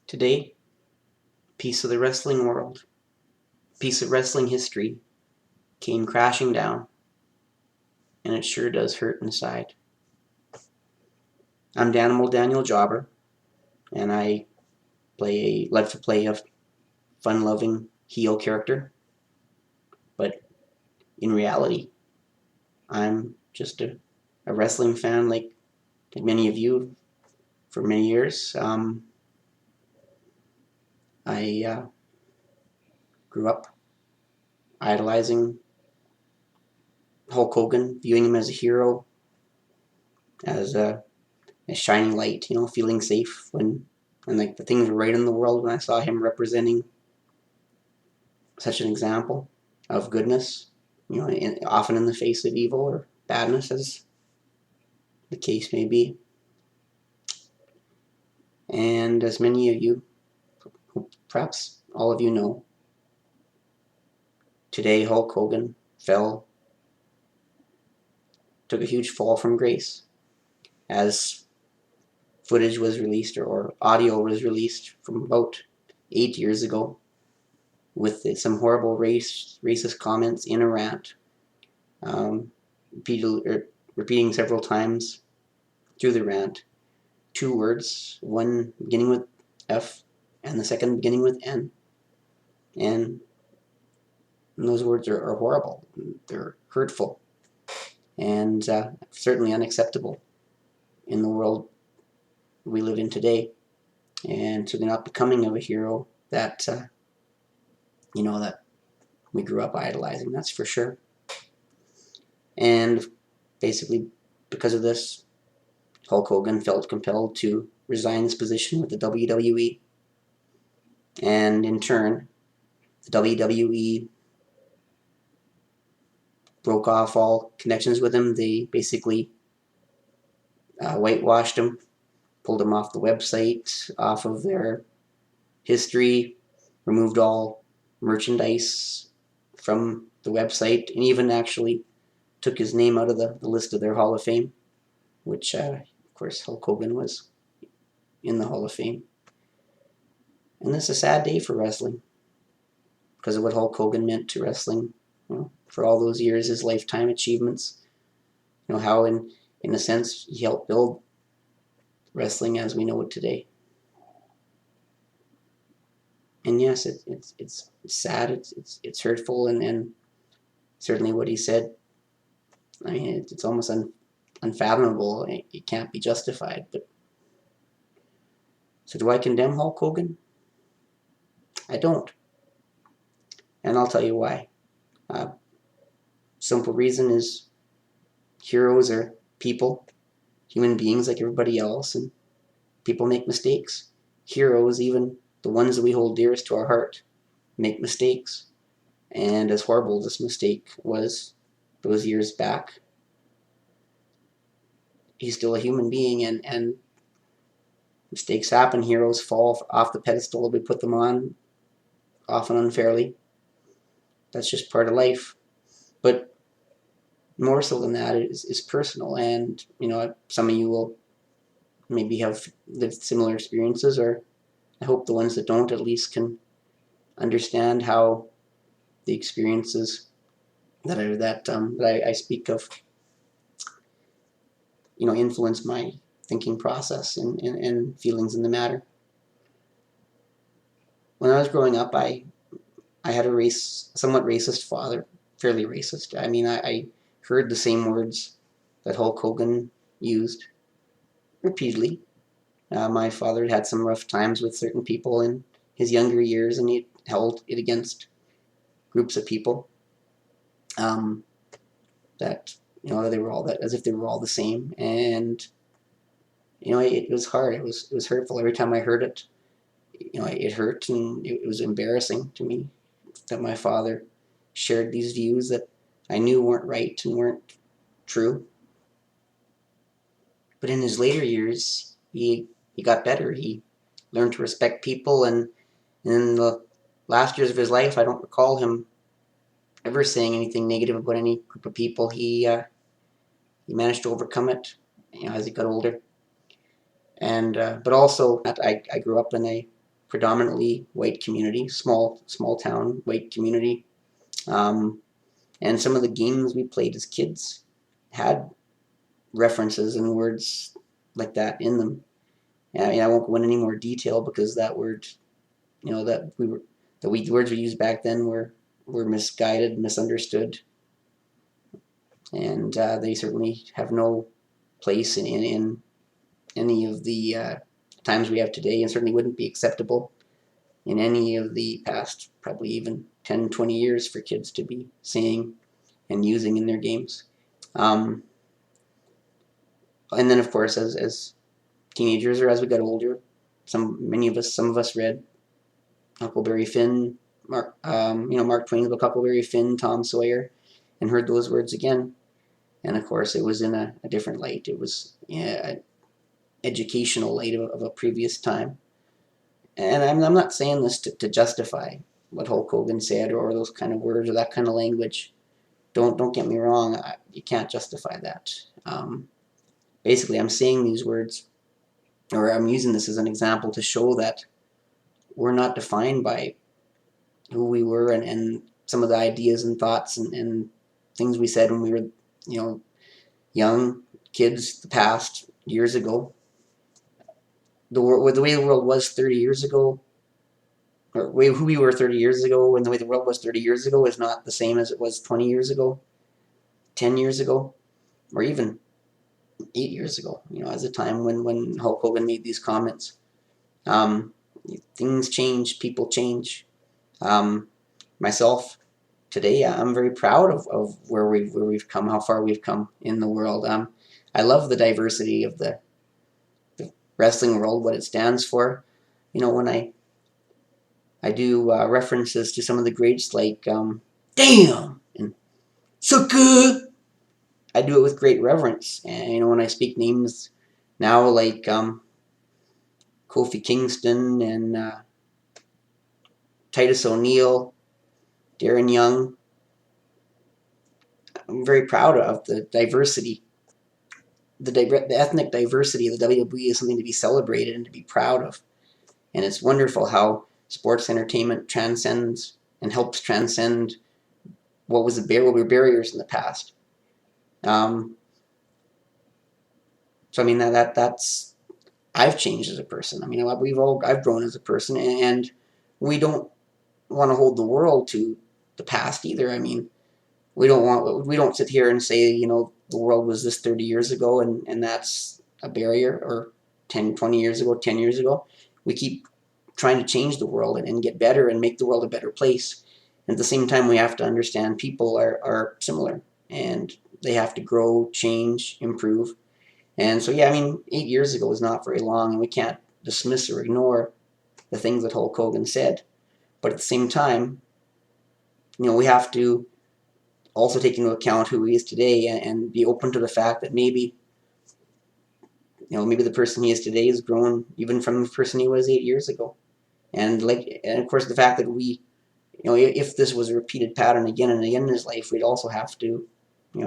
Today, piece of the wrestling world, piece of wrestling history came crashing down, and it sure does hurt inside. I'm Danimal Daniel Jobber, and I love to play a fun-loving heel character, but in reality, I'm just a wrestling fan like many of you for many years. I grew up idolizing Hulk Hogan, viewing him as a hero, as a shining light, feeling safe when like the things were right in the world. When I saw him representing such an example of goodness, often in the face of evil or badness, as the case may be. And as many of you, perhaps all of you know, today Hulk Hogan took a huge fall from grace, as footage was released, or audio was released from about 8 years ago, with some horrible racist comments in a rant, repeating several times through the rant two words, one beginning with F and the second beginning with N. And those words are horrible. They're hurtful and certainly unacceptable in the world we live in today, and certainly not becoming of a hero that that we grew up idolizing, that's for sure. And basically, because of this, Hulk Hogan felt compelled to resign his position with the WWE, and in turn, the WWE broke off all connections with him. They basically whitewashed him, pulled him off the website, off of their history, removed all merchandise from the website, and even actually took his name out of the list of their Hall of Fame, which, of course, Hulk Hogan was in the Hall of Fame. And this is a sad day for wrestling because of what Hulk Hogan meant to wrestling, for all those years, his lifetime achievements, how in a sense he helped build wrestling as we know it today. And yes, it's sad, it's hurtful, and certainly what he said, I mean, it's almost unfathomable. It can't be justified. But so do I condemn Hulk Hogan? I don't, and I'll tell you why. Simple reason is heroes are people, human beings like everybody else, and people make mistakes. Heroes, even the ones that we hold dearest to our heart, make mistakes. And as horrible as this mistake was those years back, he's still a human being, and mistakes happen. Heroes fall off the pedestal we put them on, often unfairly. That's just part of life. But more so than that is personal, and some of you will maybe have lived similar experiences, or I hope the ones that don't at least can understand how the experiences that I speak of, influence my thinking process and feelings in the matter. When I was growing up, I had a somewhat racist father, fairly racist. I mean, I heard the same words that Hulk Hogan used repeatedly. My father had some rough times with certain people in his younger years, and he held it against groups of people that they were all that, as if they were all the same. And it was hard. It was hurtful. Every time I heard it, it hurt, and it was embarrassing to me that my father shared these views that I knew weren't right and weren't true. But in his later years, he got better. He learned to respect people, and in the last years of his life, I don't recall him ever saying anything negative about any group of people. He managed to overcome it, as he got older. And but also, I grew up in a predominantly white community, small town white community. Um, and some of the games we played as kids had references and words like that in them. I mean, I won't go into any more detail because that word, that the words we used back then were misguided, misunderstood, and they certainly have no place in any of the times we have today, and certainly wouldn't be acceptable in any of the past, probably even 10, 20 years for kids to be saying and using in their games. Um, and then, of course, as teenagers or as we got older, some of us read Huckleberry Finn, Mark Twain's book Huckleberry Finn, Tom Sawyer, and heard those words again. And of course, it was in a different light. It was an educational light of a previous time. And I'm not saying this to justify what Hulk Hogan said or those kind of words or that kind of language. Don't get me wrong. You can't justify that. Basically, I'm saying these words, or I'm using this as an example to show that we're not defined by who we were and some of the ideas and thoughts and things we said when we were, young kids, the past years ago. The way the world was 30 years ago, or who we were 30 years ago and the way the world was 30 years ago is not the same as it was 20 years ago, 10 years ago, or even 8 years ago, as a time when Hulk Hogan made these comments. Um, Things change, people change. Myself, today, I'm very proud of where we've come, how far we've come in the world. I love the diversity of the wrestling world, what it stands for. When I do references to some of the greats like damn and sucker, I do it with great reverence. And when I speak names now like Kofi Kingston and Titus O'Neil, Darren Young, I'm very proud of the diversity. The ethnic diversity of the WWE is something to be celebrated and to be proud of. And it's wonderful how sports entertainment transcends and helps transcend what were barriers in the past. So I mean that's I've changed as a person. I mean I've grown as a person, and we don't want to hold the world to the past either. I mean we don't sit here and say the world was this 30 years ago and that's a barrier, or 10, 20 years ago, 10 years ago. We keep trying to change the world and get better and make the world a better place. And at the same time, we have to understand people are similar and they have to grow, change, improve. And so, yeah, I mean, 8 years ago was not very long, and we can't dismiss or ignore the things that Hulk Hogan said. But at the same time, we have to also take into account who he is today and be open to the fact that maybe the person he is today has grown even from the person he was 8 years ago. And of course, the fact that if this was a repeated pattern again and again in his life, we'd also have to,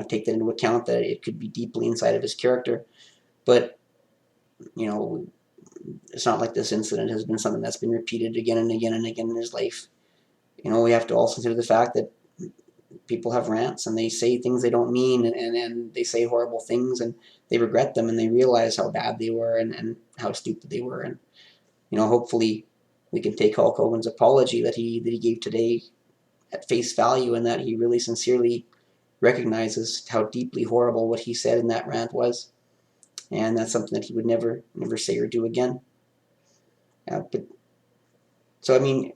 take that into account, that it could be deeply inside of his character. But, it's not like this incident has been something that's been repeated again and again and again in his life. We have to also consider the fact that people have rants and they say things they don't mean, and they say horrible things and they regret them and they realize how bad they were and how stupid they were. And, hopefully we can take Hulk Hogan's apology that he gave today at face value, and that he really sincerely recognizes how deeply horrible what he said in that rant was. And that's something that he would never say or do again. But so I mean,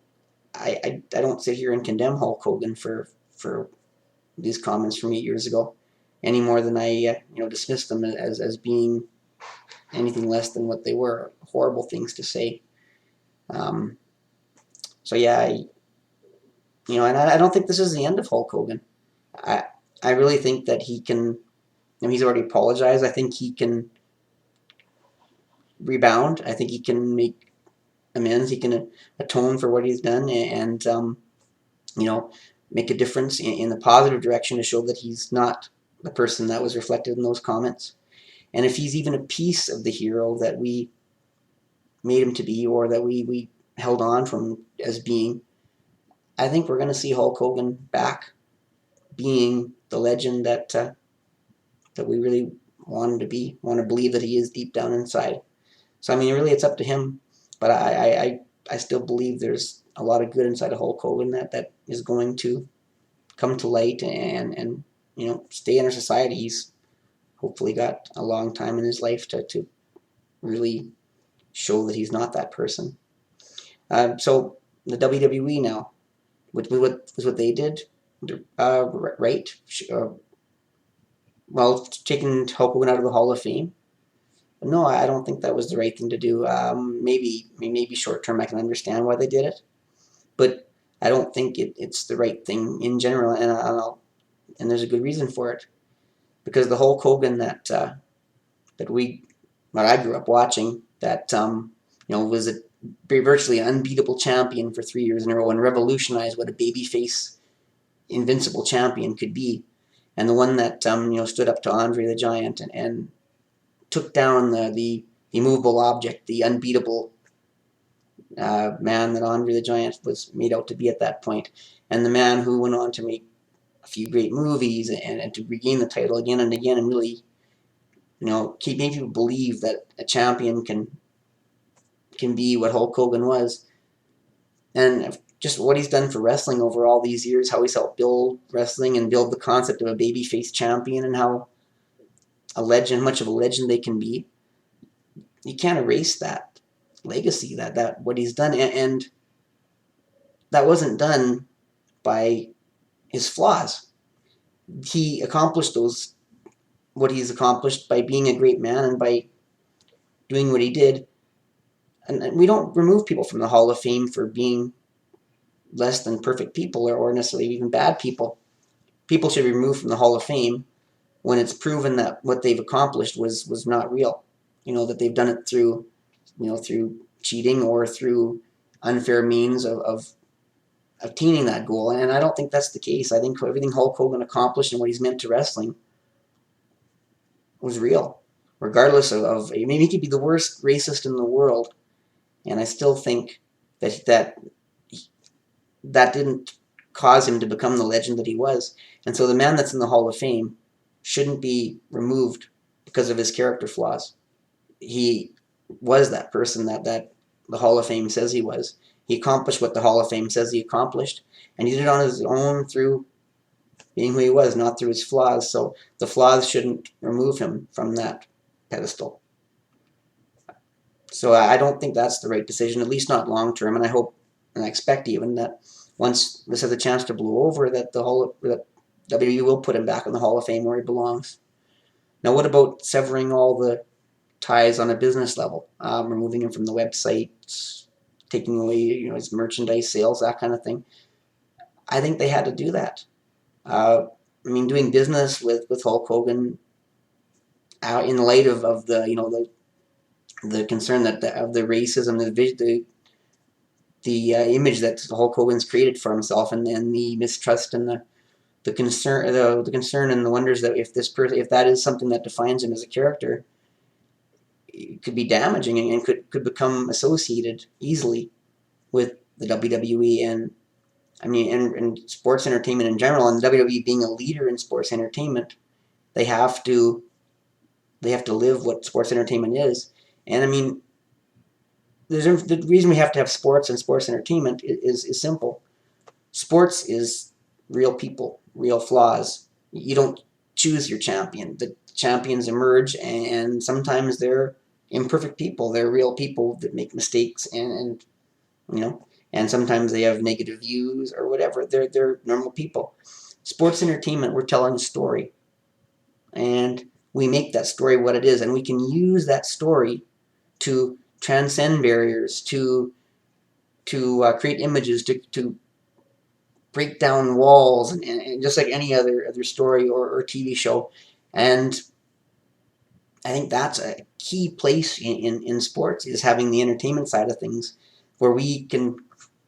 I don't sit here and condemn Hulk Hogan for these comments from 8 years ago any more than I dismiss them as being anything less than what they were, horrible things to say. So yeah, and I don't think this is the end of Hulk Hogan. I really think that he can. He's already apologized. I think he can rebound. I think he can make amends. He can atone for what he's done, and make a difference in the positive direction to show that he's not the person that was reflected in those comments. And if he's even a piece of the hero that we made him to be, or that we held on from as being. I think we're going to see Hulk Hogan back being the legend that we really want him to be, want to believe that he is deep down inside. So I mean, really, it's up to him. But I still believe there's a lot of good inside of Hulk Hogan that is going to come to light and stay in our society. He's hopefully got a long time in his life to really show that he's not that person. So the WWE now, with what they did, right? Well, taking Hulk Hogan out of the Hall of Fame. No, I don't think that was the right thing to do. Maybe short term, I can understand why they did it, but I don't think it's the right thing in general, and there's a good reason for it, because the Hulk Hogan that we what I grew up watching, that was a virtually unbeatable champion for 3 years in a row and revolutionized what a babyface invincible champion could be, and the one that stood up to Andre the Giant and took down the immovable object, the unbeatable man that Andre the Giant was made out to be at that point, and the man who went on to make a few great movies and to regain the title again and again, and really keep making people believe that a champion can be what Hulk Hogan was. And just what he's done for wrestling over all these years, how he's helped build wrestling and build the concept of a babyface champion, and how much of a legend they can be. You can't erase that legacy, that what he's done, and that wasn't done by his flaws. He accomplished what he's accomplished by being a great man and by doing what he did. And we don't remove people from the Hall of Fame for being less than perfect people or necessarily even bad people. People should be removed from the Hall of Fame when it's proven that what they've accomplished was not real. That they've done it through cheating or through unfair means of attaining that goal. And I don't think that's the case. I think everything Hulk Hogan accomplished and what he's meant to wrestling was real, regardless of maybe he could be the worst racist in the world, and I still think that didn't cause him to become the legend that he was. And so the man that's in the Hall of Fame shouldn't be removed because of his character flaws. He was that person that the Hall of Fame says he was. He accomplished what the Hall of Fame says he accomplished, and he did it on his own through being who he was, not through his flaws. So the flaws shouldn't remove him from that pedestal. So I don't think that's the right decision, at least not long term. And I hope and I expect even that once this has a chance to blow over, that that WWE will put him back in the Hall of Fame where he belongs. Now, what about severing all the ties on a business level, removing him from the website, taking away his merchandise sales, that kind of thing? I think they had to do that. Doing business with Hulk Hogan in light of the concern of the racism, the image that Hulk Hogan's created for himself, and the mistrust and the concern and the wonders that if that is something that defines him as a character, it could be damaging and could become associated easily with the WWE and sports entertainment in general, and the WWE being a leader in sports entertainment. They have to live what sports entertainment is. And the reason we have to have sports and sports entertainment is simple. Sports is real people, real flaws. You don't choose your champion. The champions emerge, and sometimes they're imperfect people. They're real people that make mistakes, and sometimes they have negative views or whatever. They're normal people. Sports entertainment, we're telling a story, and we make that story what it is, and we can use that story to transcend barriers, to create images, to break down walls, and just like any other story or TV show. And I think that's a key place in sports, is having the entertainment side of things, where we can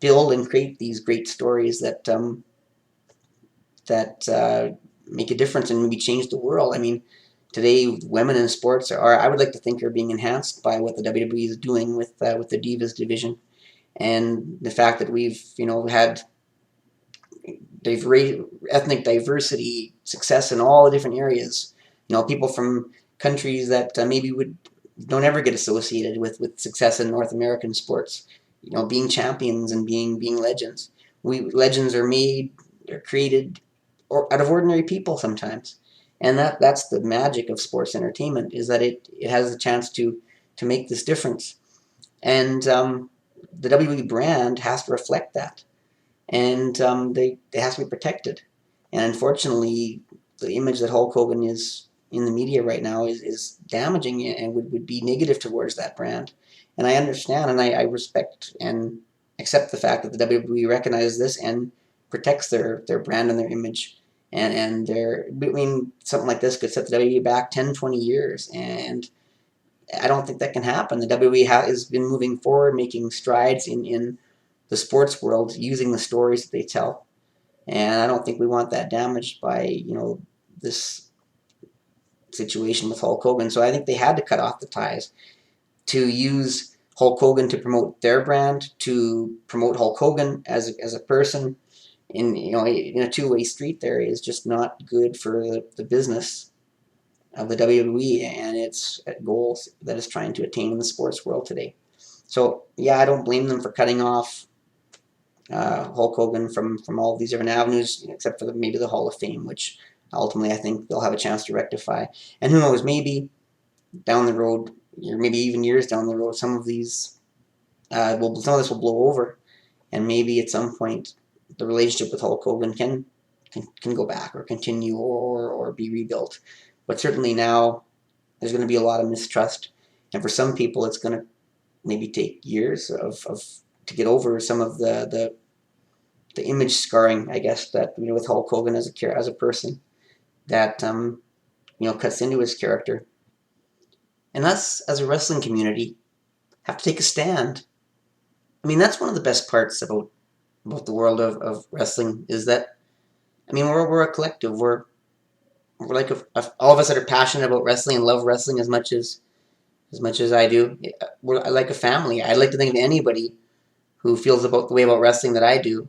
build and create these great stories that make a difference and maybe change the world. Today, women in sports I would like to think, are being enhanced by what the WWE is doing with the Divas division. and the fact that we've had ethnic diversity, success in all the different areas. People from countries that maybe don't ever get associated with success in North American sports. Being champions and being legends. Legends are made, they're created, out of ordinary people sometimes, and that's the magic of sports entertainment, is that it has the chance to make this difference, and the WWE brand has to reflect that, and they has to be protected. And unfortunately, the image that Hulk Hogan is in the media right now is damaging it, and would be negative towards that brand. And I understand, and I respect and accept the fact that the WWE recognizes this and protects their brand and their image. And something like this could set the WWE back 10, 20 years. And I don't think that can happen. The WWE has been moving forward, making strides in the sports world, using the stories that they tell. And I don't think we want that damaged by, this situation with Hulk Hogan. So I think they had to cut off the ties to use Hulk Hogan to promote their brand, to promote Hulk Hogan as a person. In a two-way street there is just not good for the business of the WWE and its goals that it's trying to attain in the sports world today. So yeah, I don't blame them for cutting off Hulk Hogan from all these different avenues, except for maybe the Hall of Fame, which ultimately I think they'll have a chance to rectify. And who knows, maybe down the road, or maybe even years down the road, some of this will blow over, and maybe at some point the relationship with Hulk Hogan can go back or continue or be rebuilt. But certainly now there's going to be a lot of mistrust, and for some people it's going to maybe take years to get over some of the image scarring, I guess, that with Hulk Hogan as a person that cuts into his character. And us as a wrestling community have to take a stand. I mean, that's one of the best parts about the world of wrestling, is that, I mean, we're a collective. We're like all of us that are passionate about wrestling and love wrestling as much as I do. We're like a family. I'd like to think of anybody who feels about the way about wrestling that I do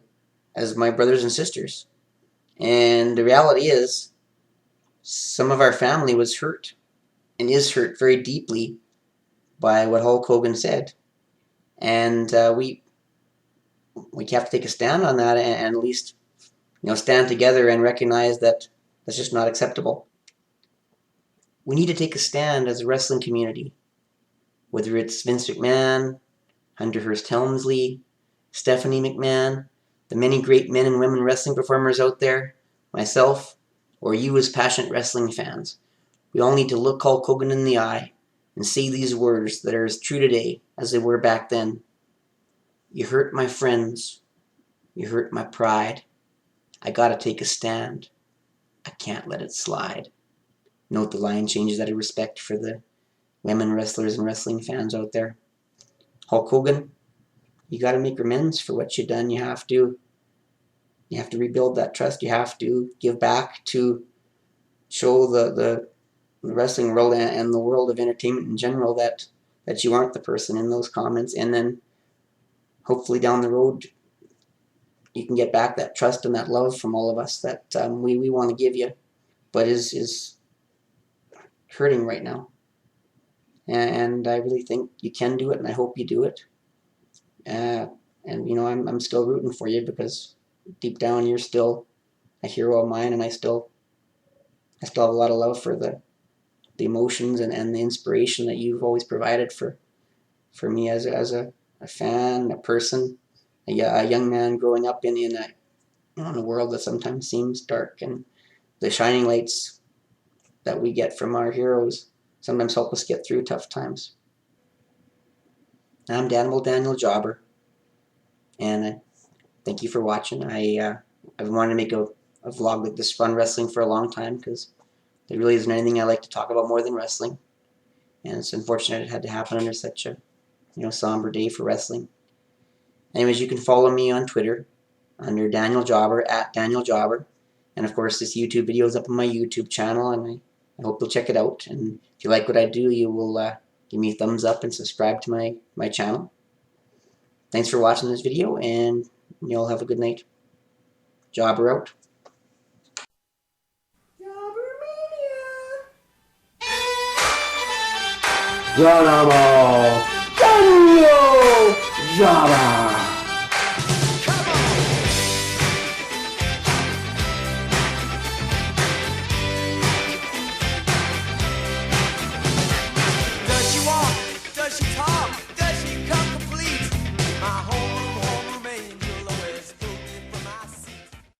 as my brothers and sisters. And the reality is, some of our family was hurt and is hurt very deeply by what Hulk Hogan said. And we have to take a stand on that, and at least stand together and recognize that that's just not acceptable. We need to take a stand as a wrestling community, whether it's Vince McMahon, Hunter Hearst Helmsley, Stephanie McMahon, the many great men and women wrestling performers out there, myself, or you as passionate wrestling fans. We all need to look Hulk Hogan in the eye and say these words that are as true today as they were back then. You hurt my friends. You hurt my pride. I gotta take a stand. I can't let it slide. Note the line changes out of respect for the women wrestlers and wrestling fans out there. Hulk Hogan, you gotta make amends for what you've done. You have to rebuild that trust. You have to give back to show the wrestling world and the world of entertainment in general that you aren't the person in those comments, and then hopefully down the road you can get back that trust and that love from all of us that we want to give you, but is hurting right now. And I really think you can do it, and I hope you do it. And I'm still rooting for you, because deep down you're still a hero of mine, and I still have a lot of love for the emotions and the inspiration that you've always provided for me as a fan, a person, a young man growing up in a world that sometimes seems dark, and the shining lights that we get from our heroes sometimes help us get through tough times. I'm Daniel Jobber, and thank you for watching. I've wanted to make a vlog like this on wrestling for a long time, because there really isn't anything I like to talk about more than wrestling, and it's unfortunate it had to happen under such a somber day for wrestling. Anyways, you can follow me on Twitter under Daniel Jobber, @DanielJobber, and of course this YouTube video is up on my YouTube channel, and I hope you'll check it out. And if you like what I do, you will give me a thumbs up and subscribe to my channel. Thanks for watching this video, and you all have a good night. Jobber out. Danimal! Danimal! Jobber!